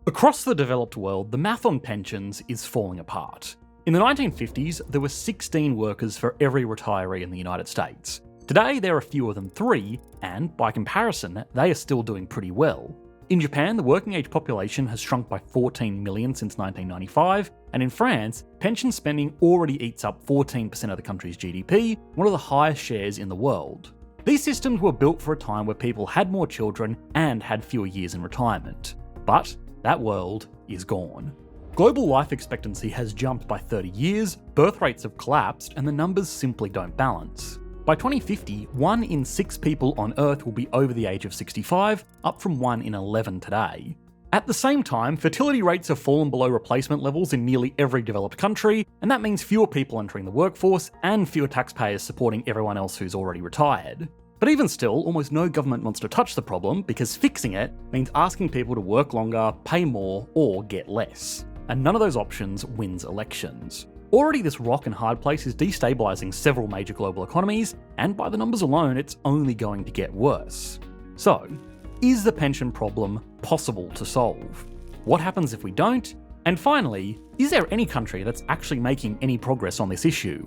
Across the developed world, the math on pensions is falling apart. In the 1950s, there were 16 workers for every retiree in the United States. Today, there are fewer than 3, and by comparison, they are still doing pretty well. In Japan, the working age population has shrunk by 14 million since 1995, and in France, pension spending already eats up 14% of the country's GDP, one of the highest shares in the world. These systems were built for a time where people had more children and had fewer years in retirement. But that world is gone. Global life expectancy has jumped by 30 years, birth rates have collapsed, and the numbers simply don't balance. By 2050, 1 in 6 people on Earth will be over the age of 65, up from 1 in 11 today. At the same time, fertility rates have fallen below replacement levels in nearly every developed country, and that means fewer people entering the workforce and fewer taxpayers supporting everyone else who's already retired. But even still, almost no government wants to touch the problem because fixing it means asking people to work longer, pay more, or get less. And none of those options wins elections. Already this rock and hard place is destabilising several major global economies, and by the numbers alone, it's only going to get worse. So, is the pension problem possible to solve? What happens if we don't? And finally, is there any country that's actually making any progress on this issue?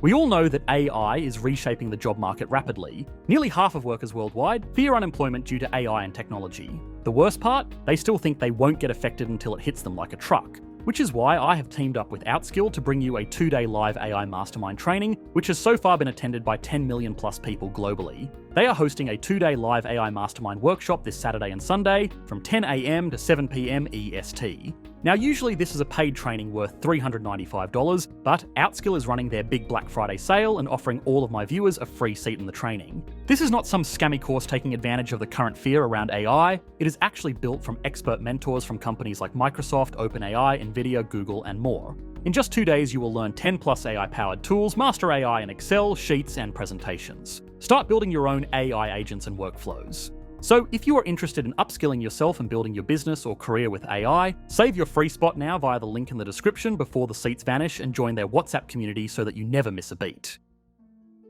We all know that AI is reshaping the job market rapidly. Nearly half of workers worldwide fear unemployment due to AI and technology. The worst part? They still think they won't get affected until it hits them like a truck. Which is why I have teamed up with Outskill to bring you a 2-day live AI mastermind training, which has so far been attended by 10 million plus people globally. They are hosting a 2-day live AI mastermind workshop this Saturday and Sunday from 10 AM to 7 PM EST. Now, usually this is a paid training worth $395, but Outskill is running their big Black Friday sale and offering all of my viewers a free seat in the training. This is not some scammy course taking advantage of the current fear around AI. It is actually built from expert mentors from companies like Microsoft, OpenAI, Nvidia, Google, and more. In just 2 days, you will learn 10 plus AI-powered tools, master AI in Excel, Sheets, and presentations. Start building your own AI agents and workflows. So if you are interested in upskilling yourself and building your business or career with AI, save your free spot now via the link in the description before the seats vanish and join their WhatsApp community so that you never miss a beat.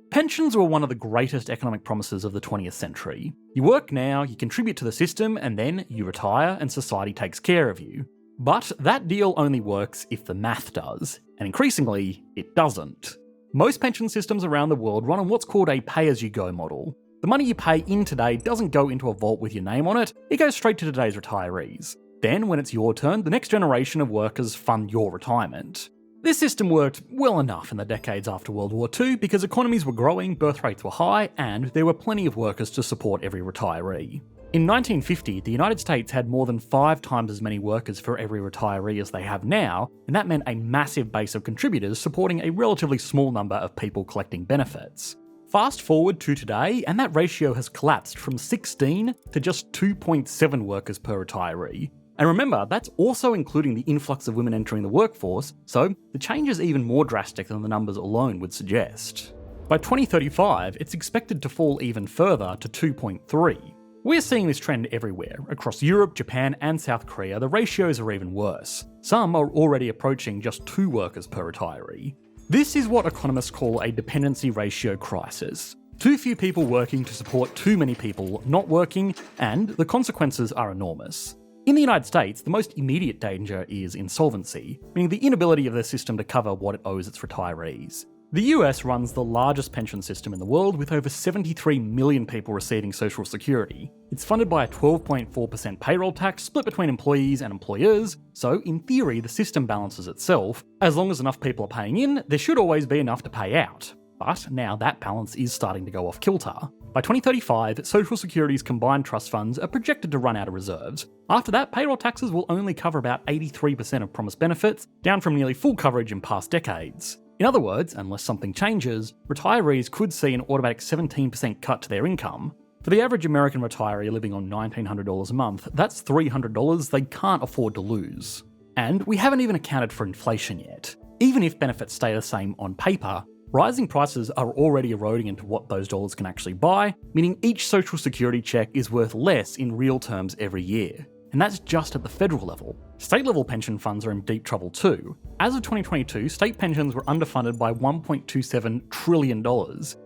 Pensions were one of the greatest economic promises of the 20th century. You work now, you contribute to the system, and then you retire and society takes care of you. But that deal only works if the math does, and increasingly, it doesn't. Most pension systems around the world run on what's called a pay-as-you-go model. The money you pay in today doesn't go into a vault with your name on it, it goes straight to today's retirees. Then, when it's your turn, the next generation of workers fund your retirement. This system worked well enough in the decades after World War II because economies were growing, birth rates were high, and there were plenty of workers to support every retiree. In 1950, the United States had more than 5 times as many workers for every retiree as they have now, and that meant a massive base of contributors supporting a relatively small number of people collecting benefits. Fast forward to today, and that ratio has collapsed from 16 to just 2.7 workers per retiree. And remember, that's also including the influx of women entering the workforce, so the change is even more drastic than the numbers alone would suggest. By 2035, it's expected to fall even further to 2.3. We're seeing this trend everywhere. Across Europe, Japan, and South Korea, the ratios are even worse. Some are already approaching just 2 workers per retiree. This is what economists call a dependency ratio crisis. Too few people working to support too many people not working, and the consequences are enormous. In the United States, the most immediate danger is insolvency, meaning the inability of the system to cover what it owes its retirees. The US runs the largest pension system in the world with over 73 million people receiving Social Security. It's funded by a 12.4% payroll tax split between employees and employers, so in theory the system balances itself. As long as enough people are paying in, there should always be enough to pay out. But now that balance is starting to go off kilter. By 2035, Social Security's combined trust funds are projected to run out of reserves. After that, payroll taxes will only cover about 83% of promised benefits, down from nearly full coverage in past decades. In other words, unless something changes, retirees could see an automatic 17% cut to their income. For the average American retiree living on $1,900 a month, that's $300 they can't afford to lose. And we haven't even accounted for inflation yet. Even if benefits stay the same on paper, rising prices are already eroding into what those dollars can actually buy, meaning each Social Security check is worth less in real terms every year. And that's just at the federal level. State-level pension funds are in deep trouble too. As of 2022, state pensions were underfunded by $1.27 trillion.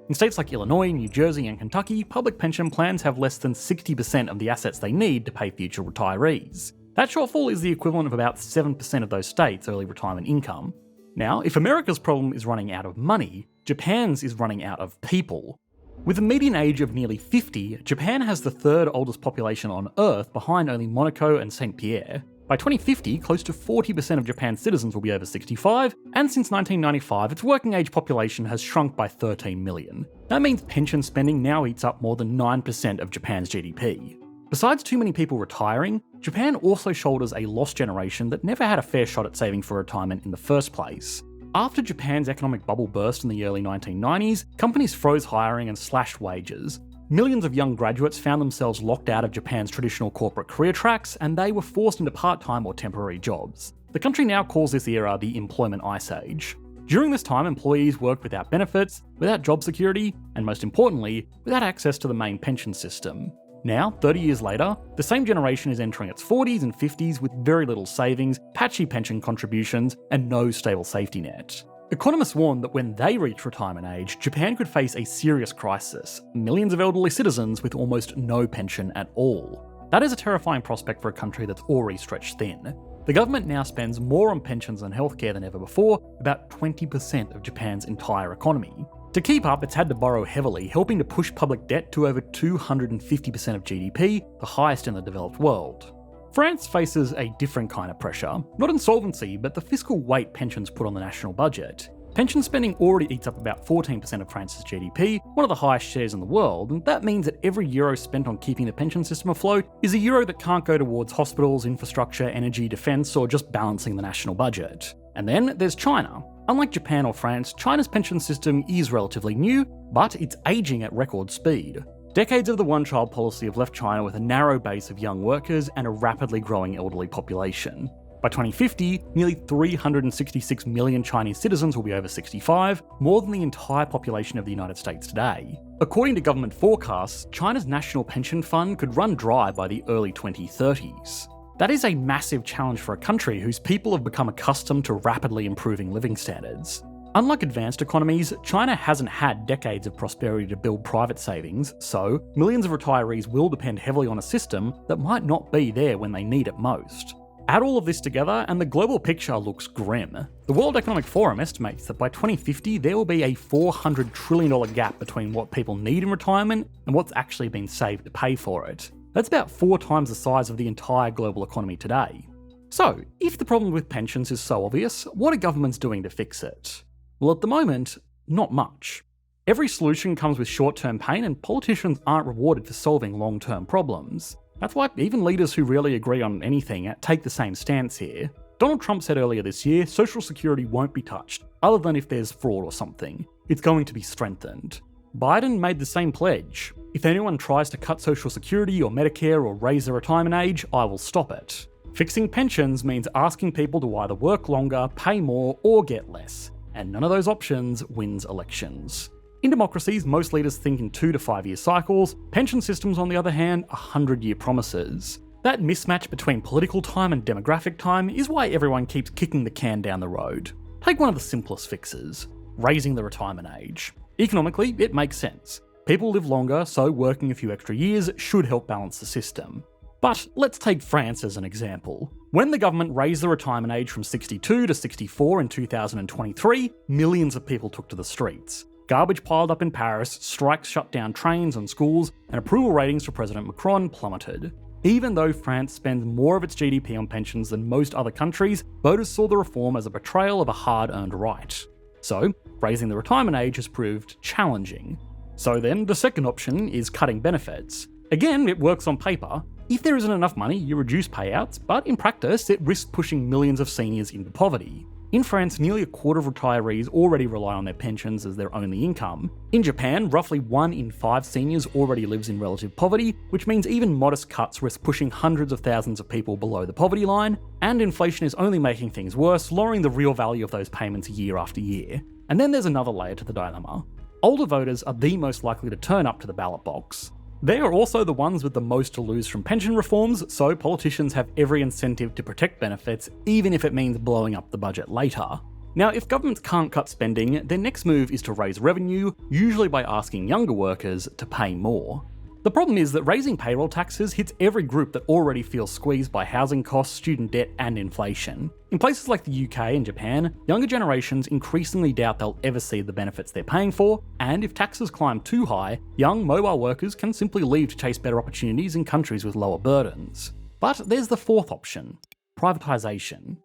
In states like Illinois, New Jersey, and Kentucky, public pension plans have less than 60% of the assets they need to pay future retirees. That shortfall is the equivalent of about 7% of those states' early retirement income. Now, if America's problem is running out of money, Japan's is running out of people. With a median age of nearly 50, Japan has the third oldest population on Earth behind only Monaco and St. Pierre. By 2050, close to 40% of Japan's citizens will be over 65, and since 1995, its working age population has shrunk by 13 million. That means pension spending now eats up more than 9% of Japan's GDP. Besides too many people retiring, Japan also shoulders a lost generation that never had a fair shot at saving for retirement in the first place. After Japan's economic bubble burst in the early 1990s, companies froze hiring and slashed wages. Millions of young graduates found themselves locked out of Japan's traditional corporate career tracks, and they were forced into part-time or temporary jobs. The country now calls this era the employment ice age. During this time, employees worked without benefits, without job security, and most importantly, without access to the main pension system. Now, 30 years later, the same generation is entering its 40s and 50s with very little savings, patchy pension contributions, and no stable safety net. Economists warn that when they reach retirement age, Japan could face a serious crisis, millions of elderly citizens with almost no pension at all. That is a terrifying prospect for a country that's already stretched thin. The government now spends more on pensions and healthcare than ever before, about 20% of Japan's entire economy. To keep up, it's had to borrow heavily, helping to push public debt to over 250% of GDP, the highest in the developed world. France faces a different kind of pressure, not insolvency, but the fiscal weight pensions put on the national budget. Pension spending already eats up about 14% of France's GDP, one of the highest shares in the world, and that means that every euro spent on keeping the pension system afloat is a euro that can't go towards hospitals, infrastructure, energy, defence, or just balancing the national budget. And then there's China. Unlike Japan or France, China's pension system is relatively new, but it's aging at record speed. Decades of the one-child policy have left China with a narrow base of young workers and a rapidly growing elderly population. By 2050, nearly 366 million Chinese citizens will be over 65, more than the entire population of the United States today. According to government forecasts, China's national pension fund could run dry by the early 2030s. That is a massive challenge for a country whose people have become accustomed to rapidly improving living standards. Unlike advanced economies, China hasn't had decades of prosperity to build private savings, so millions of retirees will depend heavily on a system that might not be there when they need it most. Add all of this together and the global picture looks grim. The World Economic Forum estimates that by 2050 there will be a $400 trillion gap between what people need in retirement and what's actually been saved to pay for it. That's about 4 times the size of the entire global economy today. So, if the problem with pensions is so obvious, what are governments doing to fix it? Well, at the moment, not much. Every solution comes with short-term pain, and politicians aren't rewarded for solving long-term problems. That's why even leaders who rarely agree on anything take the same stance here. Donald Trump said earlier this year, Social Security won't be touched, other than if there's fraud or something. It's going to be strengthened. Biden made the same pledge. If anyone tries to cut Social Security or Medicare or raise the retirement age, I will stop it. Fixing pensions means asking people to either work longer, pay more, or get less. And none of those options wins elections. In democracies, most leaders think in 2 to 5 year cycles. Pension systems, on the other hand, are 100-year promises. That mismatch between political time and demographic time is why everyone keeps kicking the can down the road. Take one of the simplest fixes, raising the retirement age. Economically, it makes sense. People live longer, so working a few extra years should help balance the system. But let's take France as an example. When the government raised the retirement age from 62 to 64 in 2023, millions of people took to the streets. Garbage piled up in Paris, strikes shut down trains and schools, and approval ratings for President Macron plummeted. Even though France spends more of its GDP on pensions than most other countries, voters saw the reform as a betrayal of a hard-earned right. So, raising the retirement age has proved challenging. So then, the second option is cutting benefits. Again, it works on paper. If there isn't enough money, you reduce payouts, but in practice, it risks pushing millions of seniors into poverty. In France, nearly a quarter of retirees already rely on their pensions as their only income. In Japan, roughly 1 in 5 seniors already lives in relative poverty, which means even modest cuts risk pushing hundreds of thousands of people below the poverty line, and inflation is only making things worse, lowering the real value of those payments year after year. And then there's another layer to the dilemma. Older voters are the most likely to turn up to the ballot box. They are also the ones with the most to lose from pension reforms, so politicians have every incentive to protect benefits, even if it means blowing up the budget later. Now, if governments can't cut spending, their next move is to raise revenue, usually by asking younger workers to pay more. The problem is that raising payroll taxes hits every group that already feels squeezed by housing costs, student debt, and inflation. In places like the UK and Japan, younger generations increasingly doubt they'll ever see the benefits they're paying for, and if taxes climb too high, young mobile workers can simply leave to chase better opportunities in countries with lower burdens. But there's the fourth option: privatisation.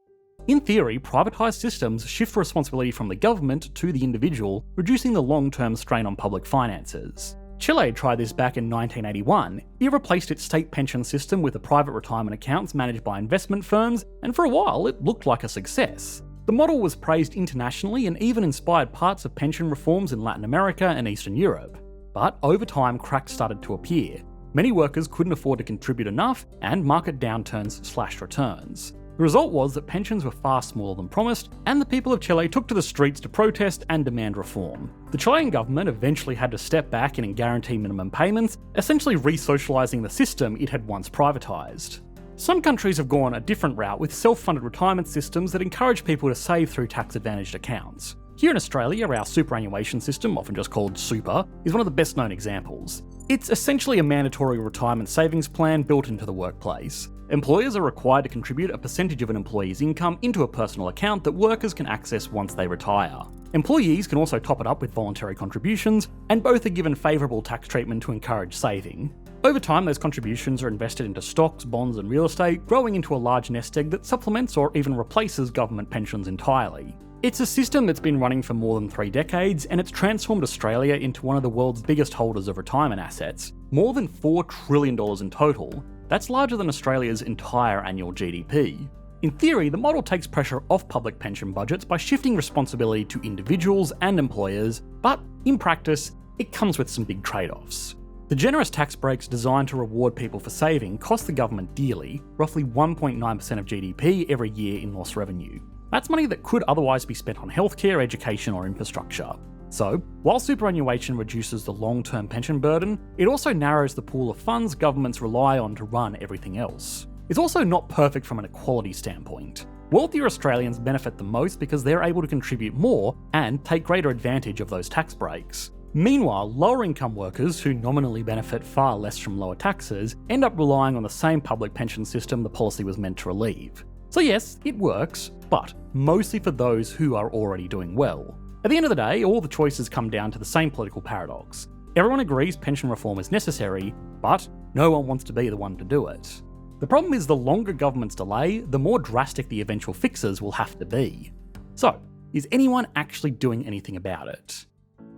In theory, privatised systems shift responsibility from the government to the individual, reducing the long-term strain on public finances. Chile tried this back in 1981. It replaced its state pension system with a private retirement accounts managed by investment firms, and for a while it looked like a success. The model was praised internationally and even inspired parts of pension reforms in Latin America and Eastern Europe. But over time, cracks started to appear. Many workers couldn't afford to contribute enough, and market downturns slashed returns. The result was that pensions were far smaller than promised, and the people of Chile took to the streets to protest and demand reform. The Chilean government eventually had to step back and guarantee minimum payments, essentially re-socialising the system it had once privatised. Some countries have gone a different route with self-funded retirement systems that encourage people to save through tax-advantaged accounts. Here in Australia, our superannuation system, often just called super, is one of the best known examples. It's essentially a mandatory retirement savings plan built into the workplace. Employers are required to contribute a percentage of an employee's income into a personal account that workers can access once they retire. Employees can also top it up with voluntary contributions, and both are given favourable tax treatment to encourage saving. Over time, those contributions are invested into stocks, bonds, and real estate, growing into a large nest egg that supplements or even replaces government pensions entirely. It's a system that's been running for more than 3 decades, and it's transformed Australia into one of the world's biggest holders of retirement assets, more than $4 trillion in total. That's larger than Australia's entire annual GDP. In theory, the model takes pressure off public pension budgets by shifting responsibility to individuals and employers, but in practice, it comes with some big trade-offs. The generous tax breaks designed to reward people for saving cost the government dearly, roughly 1.9% of GDP every year in lost revenue. That's money that could otherwise be spent on healthcare, education, or infrastructure. So, while superannuation reduces the long-term pension burden, it also narrows the pool of funds governments rely on to run everything else. It's also not perfect from an equality standpoint. Wealthier Australians benefit the most because they're able to contribute more and take greater advantage of those tax breaks. Meanwhile, lower-income workers, who nominally benefit far less from lower taxes, end up relying on the same public pension system the policy was meant to relieve. So yes, it works, but mostly for those who are already doing well. At the end of the day, all the choices come down to the same political paradox. Everyone agrees pension reform is necessary, but no one wants to be the one to do it. The problem is the longer governments delay, the more drastic the eventual fixes will have to be. So, is anyone actually doing anything about it?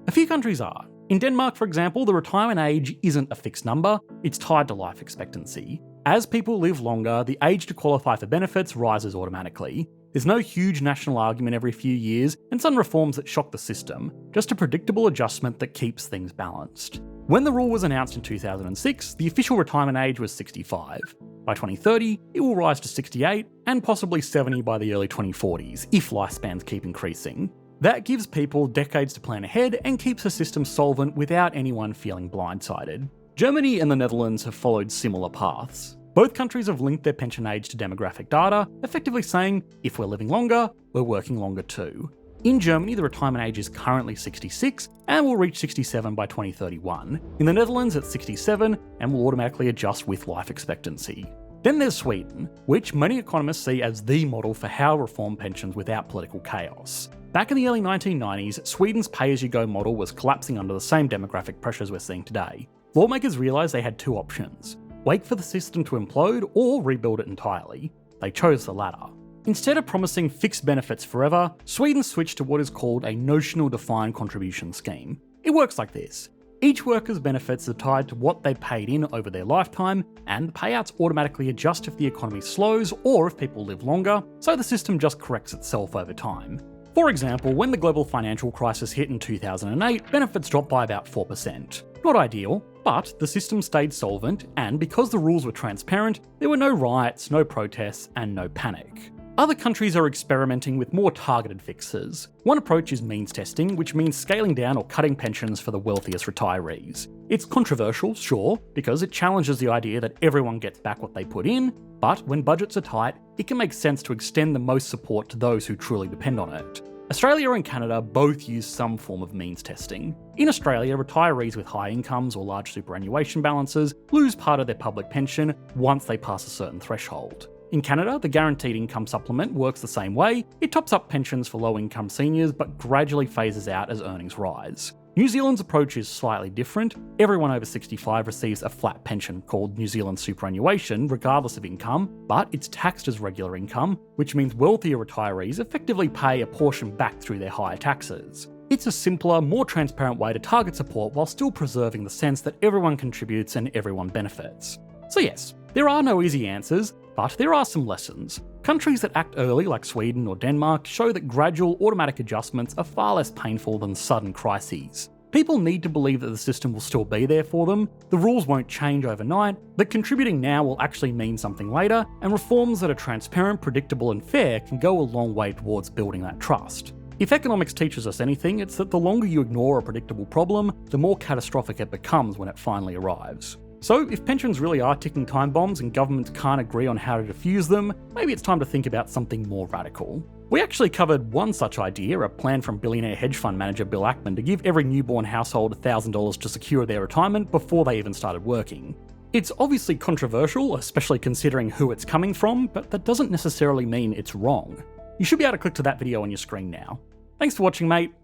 A few countries are. In Denmark, for example, the retirement age isn't a fixed number, it's tied to life expectancy. As people live longer, the age to qualify for benefits rises automatically. There's no huge national argument every few years, and some reforms that shock the system, just a predictable adjustment that keeps things balanced. When the rule was announced in 2006, the official retirement age was 65. By 2030, it will rise to 68, and possibly 70 by the early 2040s, if lifespans keep increasing. That gives people decades to plan ahead and keeps the system solvent without anyone feeling blindsided. Germany and the Netherlands have followed similar paths. Both countries have linked their pension age to demographic data, effectively saying, if we're living longer, we're working longer too. In Germany, the retirement age is currently 66 and will reach 67 by 2031. In the Netherlands, it's 67 and will automatically adjust with life expectancy. Then there's Sweden, which many economists see as the model for how to reform pensions without political chaos. Back in the early 1990s, Sweden's pay-as-you-go model was collapsing under the same demographic pressures we're seeing today. Lawmakers realised they had 2 options: wait for the system to implode or rebuild it entirely. They chose the latter. Instead of promising fixed benefits forever, Sweden switched to what is called a notional defined contribution scheme. It works like this. Each worker's benefits are tied to what they paid in over their lifetime, and the payouts automatically adjust if the economy slows or if people live longer, so the system just corrects itself over time. For example, when the global financial crisis hit in 2008, benefits dropped by about 4%. Not ideal, but the system stayed solvent, and because the rules were transparent, there were no riots, no protests, and no panic. Other countries are experimenting with more targeted fixes. One approach is means testing, which means scaling down or cutting pensions for the wealthiest retirees. It's controversial, sure, because it challenges the idea that everyone gets back what they put in, but when budgets are tight, it can make sense to extend the most support to those who truly depend on it. Australia and Canada both use some form of means testing. In Australia, retirees with high incomes or large superannuation balances lose part of their public pension once they pass a certain threshold. In Canada, the Guaranteed Income Supplement works the same way. It tops up pensions for low-income seniors but gradually phases out as earnings rise. New Zealand's approach is slightly different. Everyone over 65 receives a flat pension called New Zealand superannuation regardless of income, but it's taxed as regular income, which means wealthier retirees effectively pay a portion back through their higher taxes. It's a simpler, more transparent way to target support while still preserving the sense that everyone contributes and everyone benefits. So yes, there are no easy answers, but there are some lessons. Countries that act early, like Sweden or Denmark, show that gradual automatic adjustments are far less painful than sudden crises. People need to believe that the system will still be there for them, the rules won't change overnight, that contributing now will actually mean something later, and reforms that are transparent, predictable and fair can go a long way towards building that trust. If economics teaches us anything, it's that the longer you ignore a predictable problem, the more catastrophic it becomes when it finally arrives. So, if pensions really are ticking time bombs and governments can't agree on how to defuse them, maybe it's time to think about something more radical. We actually covered one such idea, a plan from billionaire hedge fund manager Bill Ackman to give every newborn household $1,000 to secure their retirement before they even started working. It's obviously controversial, especially considering who it's coming from, but that doesn't necessarily mean it's wrong. You should be able to click to that video on your screen now. Thanks for watching, mate.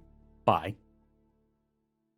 Bye.